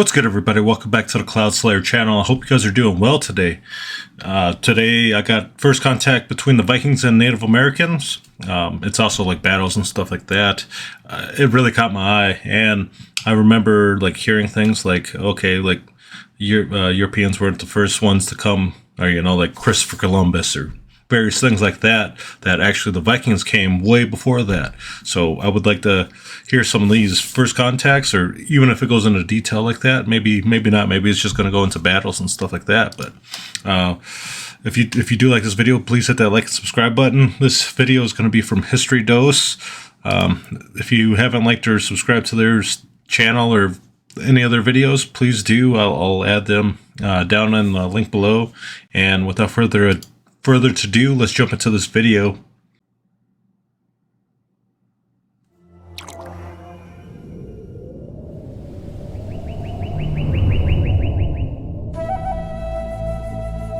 What's good, everybody? Welcome back to the Cloud Slayer channel. I hope you guys are doing well today. Today I got first contact between the Vikings and Native Americans. It's also like battles and stuff like that. It really caught my eye, and I remember like hearing things like, okay, like Europeans weren't the first ones to come, or like Christopher Columbus or various things like that, that actually the Vikings came way before that. So I would like to hear some of these first contacts, or even if it goes into detail like that, maybe not, maybe it's just going to go into battles and stuff like that. But if you do like this video, please hit that like and subscribe button. This video is going to be from History Dose. If you haven't liked or subscribed to their channel or any other videos, please do. I'll add them down in the link below. And without further ado, let's jump into this video.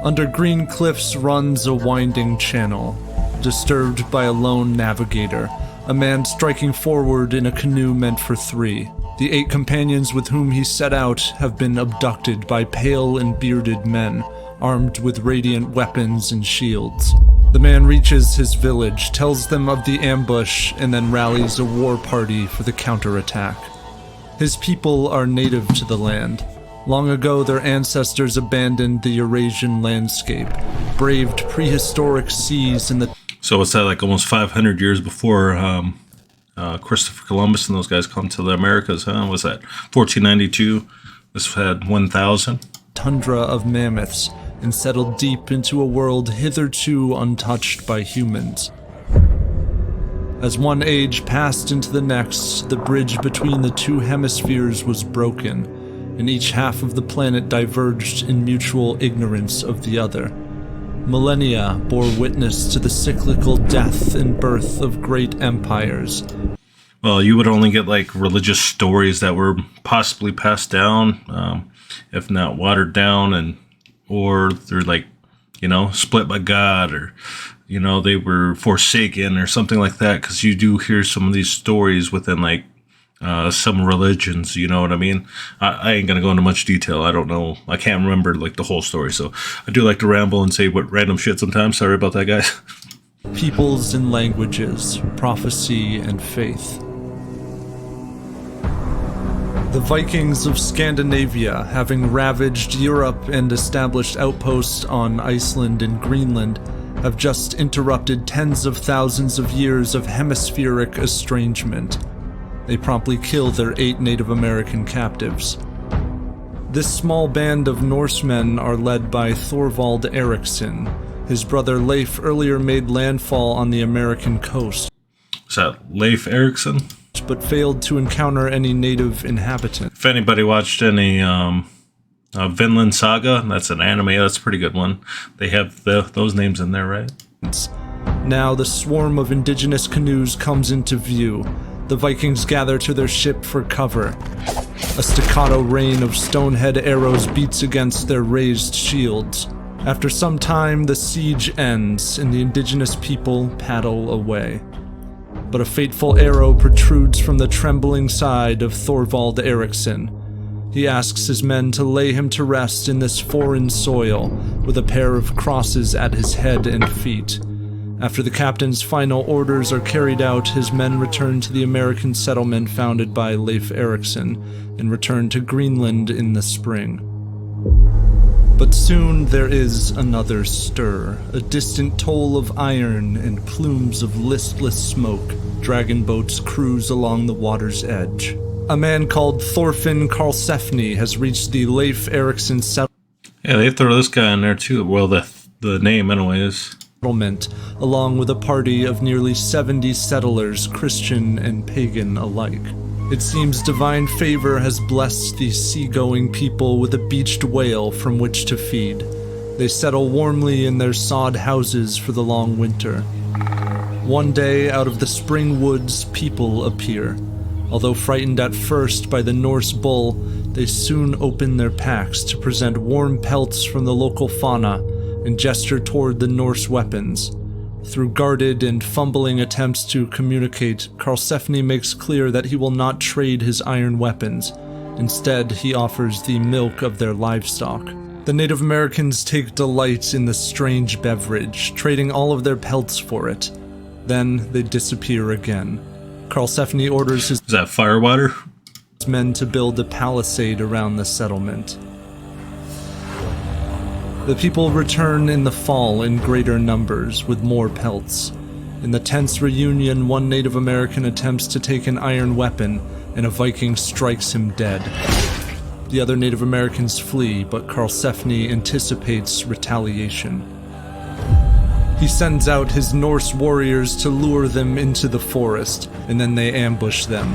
Under green cliffs runs a winding channel, disturbed by a lone navigator, a man striking forward in a canoe meant for three. The 8 companions with whom he set out have been abducted by pale and bearded men, armed with radiant weapons and shields. The man reaches his village, tells them of the ambush, and then rallies a war party for the counterattack. His people are native to the land. Long ago, their ancestors abandoned the Eurasian landscape, braved prehistoric seas and the... So what's that, like almost 500 years before Christopher Columbus and those guys come to the Americas, huh? Was that 1492? This had 1,000. Tundra of mammoths, and settled deep into a world hitherto untouched by humans. As one age passed into the next, the bridge between the two hemispheres was broken, and each half of the planet diverged in mutual ignorance of the other. Millennia bore witness to the cyclical death and birth of great empires. Well, you would only get like religious stories that were possibly passed down, if not watered down, or they're like, split by God, or, they were forsaken or something like that. Because you do hear some of these stories within like some religions, you know what I mean? I ain't gonna go into much detail. I don't know. I can't remember like the whole story. So I do like to ramble and say what random shit sometimes. Sorry about that, guys. Peoples and languages, prophecy and faith. The Vikings of Scandinavia, having ravaged Europe and established outposts on Iceland and Greenland, have just interrupted tens of thousands of years of hemispheric estrangement. They promptly kill their 8 Native American captives. This small band of Norsemen are led by Thorvald Eriksson. His brother Leif earlier made landfall on the American coast. Is that Leif Erikson? But failed to encounter any native inhabitants. If anybody watched any Vinland Saga, that's an anime, that's a pretty good one. They have those names in there, right? Now the swarm of indigenous canoes comes into view. The Vikings gather to their ship for cover. A staccato rain of stonehead arrows beats against their raised shields. After some time, the siege ends, and the indigenous people paddle away. But a fateful arrow protrudes from the trembling side of Thorvald Eriksson. He asks his men to lay him to rest in this foreign soil, with a pair of crosses at his head and feet. After the captain's final orders are carried out, his men return to the American settlement founded by Leif Erikson, and return to Greenland in the spring. But soon there is another stir, a distant toll of iron and plumes of listless smoke. Dragon boats cruise along the water's edge. A man called Thorfinn Karlsefni has reached the Leif Erikson settlement. Yeah, they throw this guy in there too. Well, the name anyways. Along with a party of nearly 70 settlers, Christian and pagan alike. It seems divine favor has blessed these seagoing people with a beached whale from which to feed. They settle warmly in their sod houses for the long winter. One day, out of the spring woods, people appear. Although frightened at first by the Norse bull, they soon open their packs to present warm pelts from the local fauna and gesture toward the Norse weapons. Through guarded and fumbling attempts to communicate, Karlsefni makes clear that he will not trade his iron weapons, Instead, he offers the milk of their livestock. The Native Americans take delight in the strange beverage, trading all of their pelts for it. Then they disappear again. Karlsefni orders his Is that firewater? men to build a palisade around the settlement. The people return in the fall in greater numbers with more pelts. In the tense reunion, one Native American attempts to take an iron weapon, and a Viking strikes him dead. The other Native Americans flee, but Karlsefni anticipates retaliation. He sends out his Norse warriors to lure them into the forest, and then they ambush them.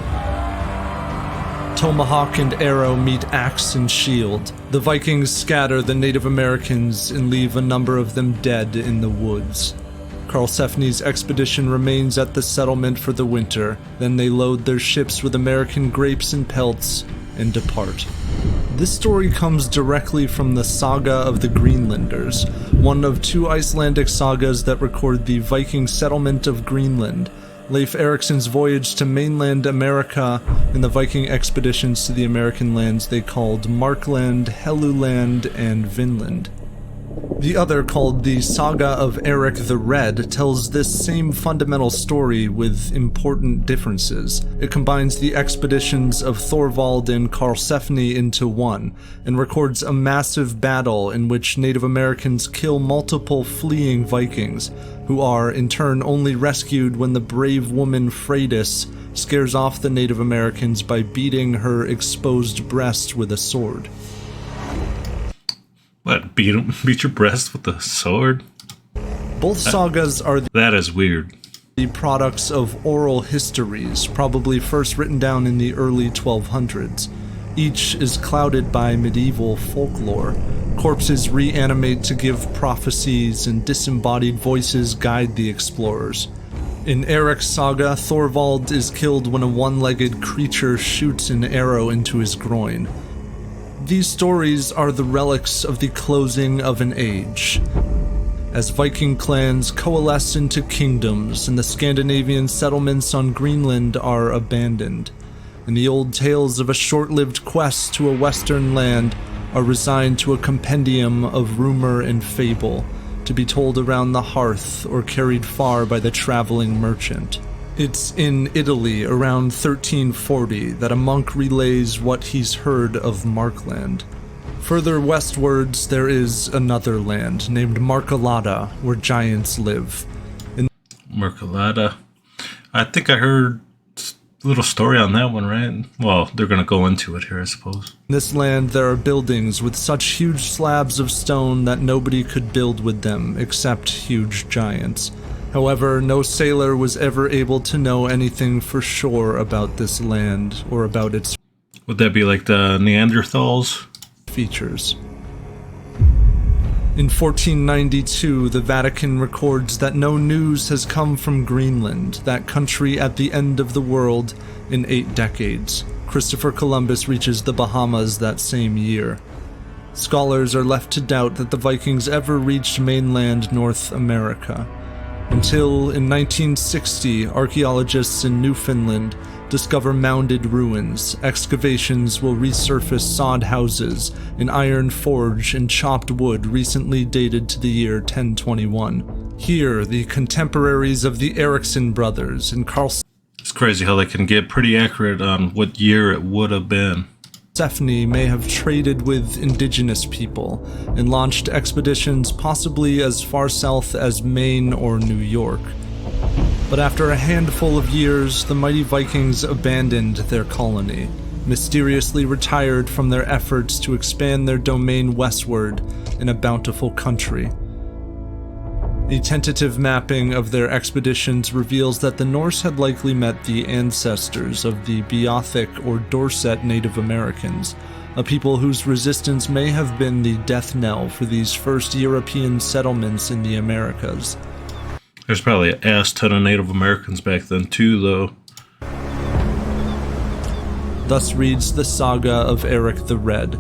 Tomahawk and arrow meet axe and shield. The Vikings scatter the Native Americans and leave a number of them dead in the woods. Karlsefni's expedition remains at the settlement for the winter, then they load their ships with American grapes and pelts and depart. This story comes directly from the Saga of the Greenlanders, one of two Icelandic sagas that record the Viking settlement of Greenland, Leif Erikson's voyage to mainland America, and the Viking expeditions to the American lands they called Markland, Helluland, and Vinland. The other, called the Saga of Eric the Red, tells this same fundamental story with important differences. It combines the expeditions of Thorvald and Karlsefni into one, and records a massive battle in which Native Americans kill multiple fleeing Vikings, who are, in turn, only rescued when the brave woman Freydis scares off the Native Americans by beating her exposed breast with a sword. What, beat your breast with a sword? Both sagas are That is weird. the products of oral histories, probably first written down in the early 1200s. Each is clouded by medieval folklore. Corpses reanimate to give prophecies, and disembodied voices guide the explorers. In Eric's saga, Thorvald is killed when a one-legged creature shoots an arrow into his groin. These stories are the relics of the closing of an age. As Viking clans coalesce into kingdoms and the Scandinavian settlements on Greenland are abandoned, and the old tales of a short-lived quest to a western land are resigned to a compendium of rumor and fable, to be told around the hearth or carried far by the traveling merchant. It's in Italy around 1340 that a monk relays what he's heard of Markland. Further westwards, there is another land named Markalata, where giants live. Markalata. I think I heard a little story on that one, right? Well, they're going to go into it here, I suppose. In this land, there are buildings with such huge slabs of stone that nobody could build with them except huge giants. However, no sailor was ever able to know anything for sure about this land or about its Would that be like the Neanderthals? features. In 1492, the Vatican records that no news has come from Greenland, that country at the end of the world, in 8 decades. Christopher Columbus reaches the Bahamas that same year. Scholars are left to doubt that the Vikings ever reached mainland North America. Until, in 1960, archaeologists in Newfoundland discover mounded ruins. Excavations will resurface sod houses, an iron forge, and chopped wood recently dated to the year 1021. Here, the contemporaries of the Erikson brothers and It's crazy how they can get pretty accurate on what year it would have been. Karlsefni may have traded with indigenous people and launched expeditions possibly as far south as Maine or New York. But after a handful of years, the mighty Vikings abandoned their colony, mysteriously retired from their efforts to expand their domain westward in a bountiful country. A tentative mapping of their expeditions reveals that the Norse had likely met the ancestors of the Beothic or Dorset Native Americans, a people whose resistance may have been the death knell for these first European settlements in the Americas. There's probably an ass ton of Native Americans back then too, though. Thus reads the saga of Eric the Red.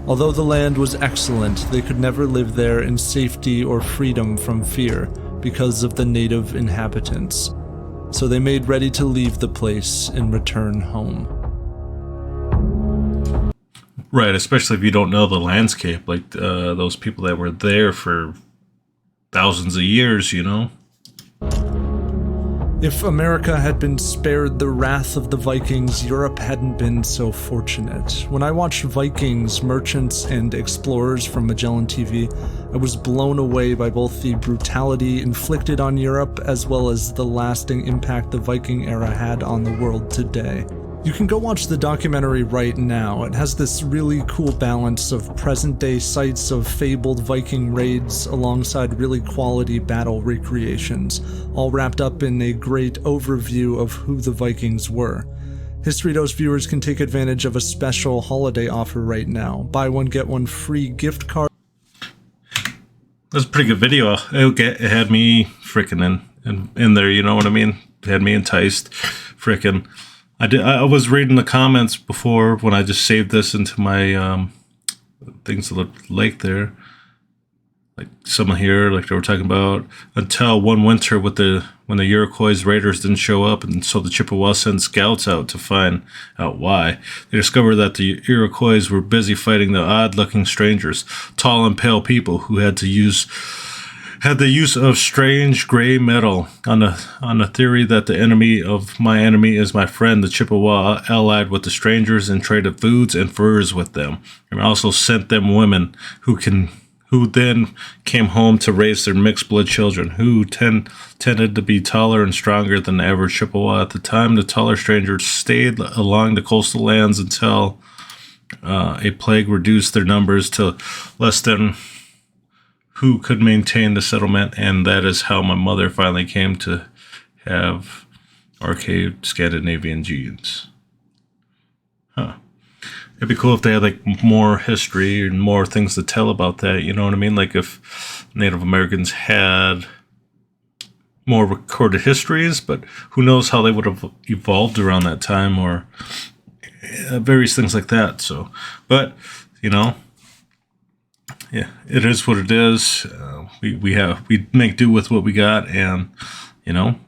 Although the land was excellent, they could never live there in safety or freedom from fear because of the native inhabitants. So they made ready to leave the place and return home. Right, especially if you don't know the landscape, like those people that were there for thousands of years, you know? If America had been spared the wrath of the Vikings, Europe hadn't been so fortunate. When I watched Vikings, Merchants, and Explorers from Magellan TV, I was blown away by both the brutality inflicted on Europe as well as the lasting impact the Viking era had on the world today. You can go watch the documentary right now. It has this really cool balance of present-day sites of fabled Viking raids alongside really quality battle recreations, all wrapped up in a great overview of who the Vikings were. History Dose viewers can take advantage of a special holiday offer right now. Buy one, get one free gift card. That's a pretty good video. It had me freaking in there, you know what I mean? It had me enticed. Freaking. I was reading the comments before when I just saved this into my things that look like there. Like someone here, like they were talking about until one winter when the Iroquois raiders didn't show up, and so the Chippewas sent scouts out to find out why. They discovered that the Iroquois were busy fighting the odd-looking strangers, tall and pale people who had the use of strange gray metal. On the theory that the enemy of my enemy is my friend, the Chippewa allied with the strangers and traded foods and furs with them, and also sent them women who then came home to raise their mixed blood children, who tended to be taller and stronger than the average Chippewa. At the time, the taller strangers stayed along the coastal lands until a plague reduced their numbers to less than who could maintain the settlement, and that is how my mother finally came to have archaic Scandinavian genes. Huh. It'd be cool if they had like more history and more things to tell about that, you know what I mean? Like if Native Americans had more recorded histories, but who knows how they would have evolved around that time, or various things like that. So, but, you know, yeah, it is what it is. We make do with what we got, and you know,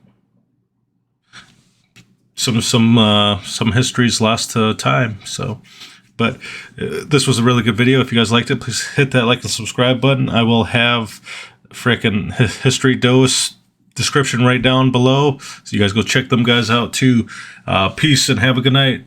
some history's lost to time. So, but this was a really good video. If you guys liked it, please hit that like and subscribe button. I will have frickin' History Dose description right down below, so you guys go check them guys out too. Peace and have a good night.